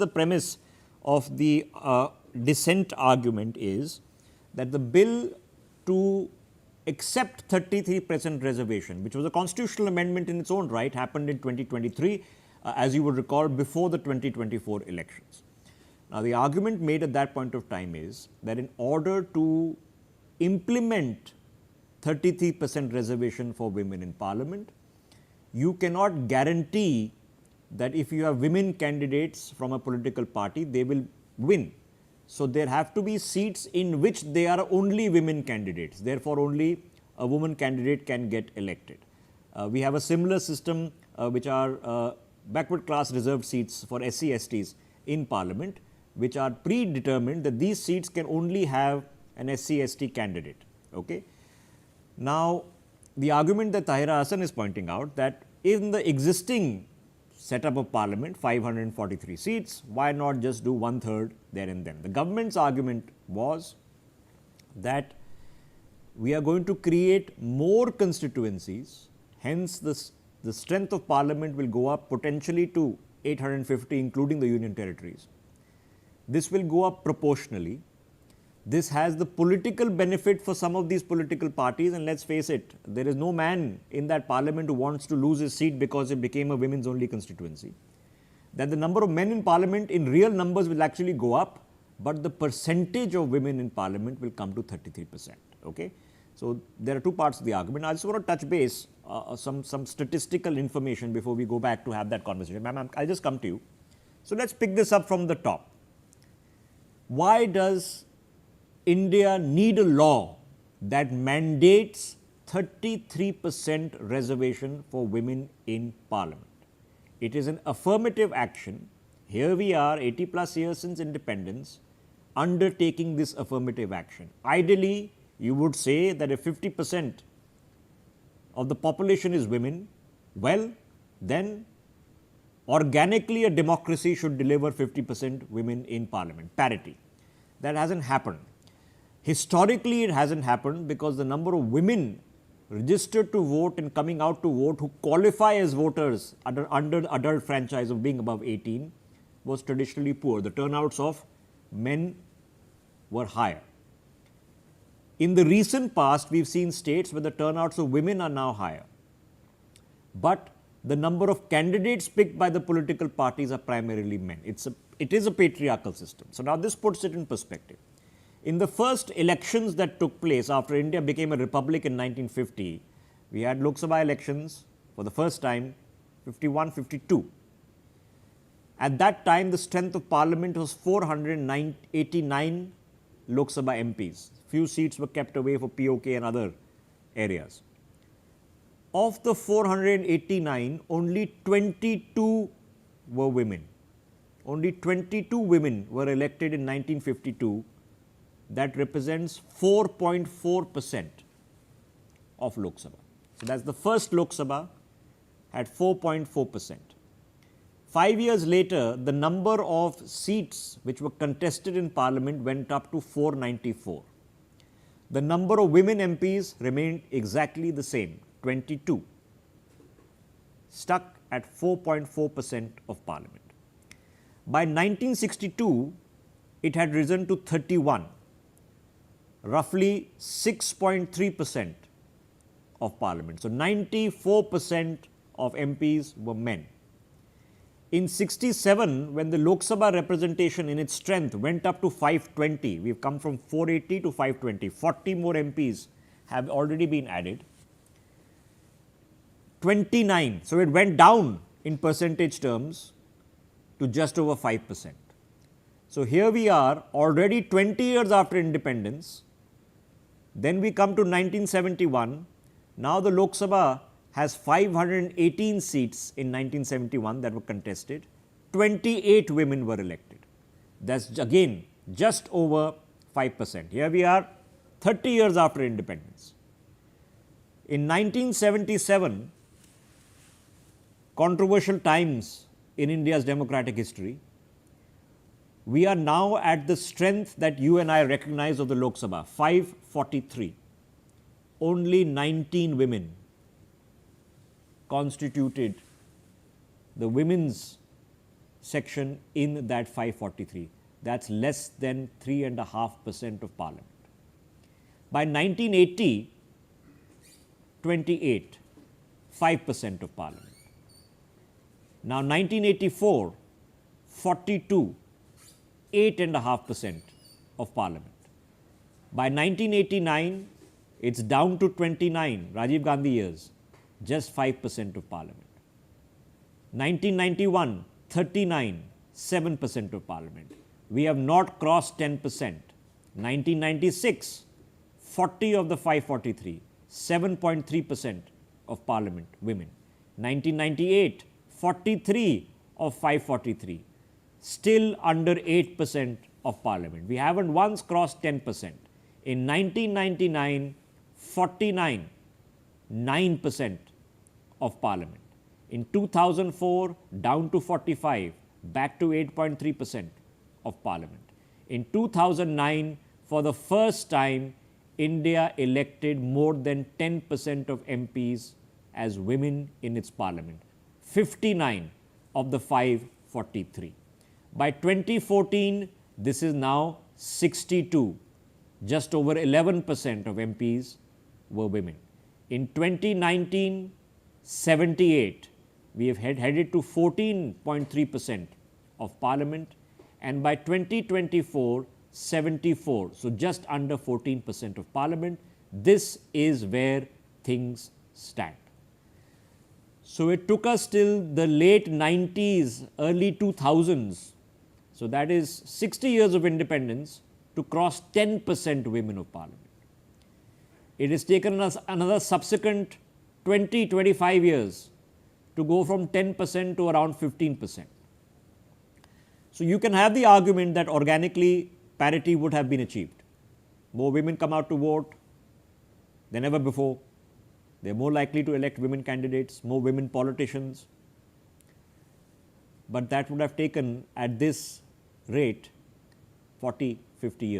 The premise of the dissent argument is that the bill to accept 33% reservation, which was a constitutional amendment in its own right, happened in 2023, as you would recall, before the 2024 elections. Now, the argument made at that point of time is that in order to implement 33% reservation for women in parliament, you cannot guarantee that if you have women candidates from a political party, they will win. So, there have to be seats in which there are only women candidates. Therefore, only a woman candidate can get elected. We have a similar system which are backward class reserved seats for SC, STs in parliament, which are predetermined that these seats can only have an SC, ST candidate. Okay. Now, the argument that Tahira Hassan is pointing out that in the existing setup of parliament, 543 seats, why not just do 1/3 there and then? The government's argument was that we are going to create more constituencies, hence the strength of parliament will go up potentially to 850, including the union territories. This will go up proportionally. This has the political benefit for some of these political parties, and let's face it, there is no man in that parliament who wants to lose his seat because it became a women's only constituency. That the number of men in parliament in real numbers will actually go up, but the percentage of women in parliament will come to 33%. Okay? So, there are two parts of the argument. I just want to touch base some statistical information before we go back to have that conversation. Ma'am, I'll just come to you. So, let's pick this up from the top. Why does India need a law that mandates 33% reservation for women in parliament? It is an affirmative action. Here we are 80 plus years since independence undertaking this affirmative action. Ideally, you would say that if 50% of the population is women, well, then organically a democracy should deliver 50% women in parliament, parity. That hasn't happened. Historically, it hasn't happened because the number of women registered to vote and coming out to vote who qualify as voters under adult franchise of being above 18 was traditionally poor. The turnouts of men were higher. In the recent past, we've seen states where the turnouts of women are now higher. But the number of candidates picked by the political parties are primarily men. It is a patriarchal system. So, now this puts it in perspective. In the first elections that took place after India became a republic in 1950, we had Lok Sabha elections for the first time, 51, 52. At that time, the strength of parliament was 489 Lok Sabha MPs. Few seats were kept away for POK and other areas. Of the 489, only 22 were women. Only 22 women were elected in 1952. That represents 4.4% of Lok Sabha. So, that's the first Lok Sabha had 4.4%. 5 years later, the number of seats which were contested in parliament went up to 494. The number of women MPs remained exactly the same, 22, stuck at 4.4% of parliament. By 1962, it had risen to 31. Roughly 6.3% of parliament. So, 94% of MPs were men. In 67, when the Lok Sabha representation in its strength went up to 520, we've come from 480 to 520, 40 more MPs have already been added. 29, so it went down in percentage terms to just over 5%. So, here we are already 20 years after independence. Then we come to 1971. Now, the Lok Sabha has 518 seats in 1971 that were contested. 28 women were elected. That's again just over 5%. Here we are 30 years after independence. In 1977, controversial times in India's democratic history, we are now at the strength that you and I recognize of the Lok Sabha, 543. Only 19 women constituted the women's section in that 543. That's less than 3.5% of Parliament. By 1980, 28, 5% of Parliament. Now 1984, 42, 8.5% of Parliament. By 1989, it's down to 29, Rajiv Gandhi years, just 5% of Parliament. 1991, 39, 7% of Parliament. We have not crossed 10%. 1996, 40 of the 543, 7.3% of Parliament, women. 1998, 43 of 543, still under 8% of Parliament. We haven't once crossed 10%. In 1999, 49, 9% of Parliament. In 2004, down to 45, back to 8.3% of Parliament. In 2009, for the first time, India elected more than 10% of MPs as women in its Parliament. 59 of the 543. By 2014, this is now 62. Just over 11% of MPs were women. In 2019, 78. We have headed to 14.3% of Parliament, and by 2024, 74. So just under 14% of Parliament. This is where things stand. So it took us till the late 90s, early 2000s, so that is 60 years of independence, to cross 10% women of Parliament. It has taken us another subsequent 20, 25 years to go from 10% to around 15%. So you can have the argument that organically parity would have been achieved. More women come out to vote than ever before. They're more likely to elect women candidates, more women politicians. But that would have taken, at this rate, 40, 50 years.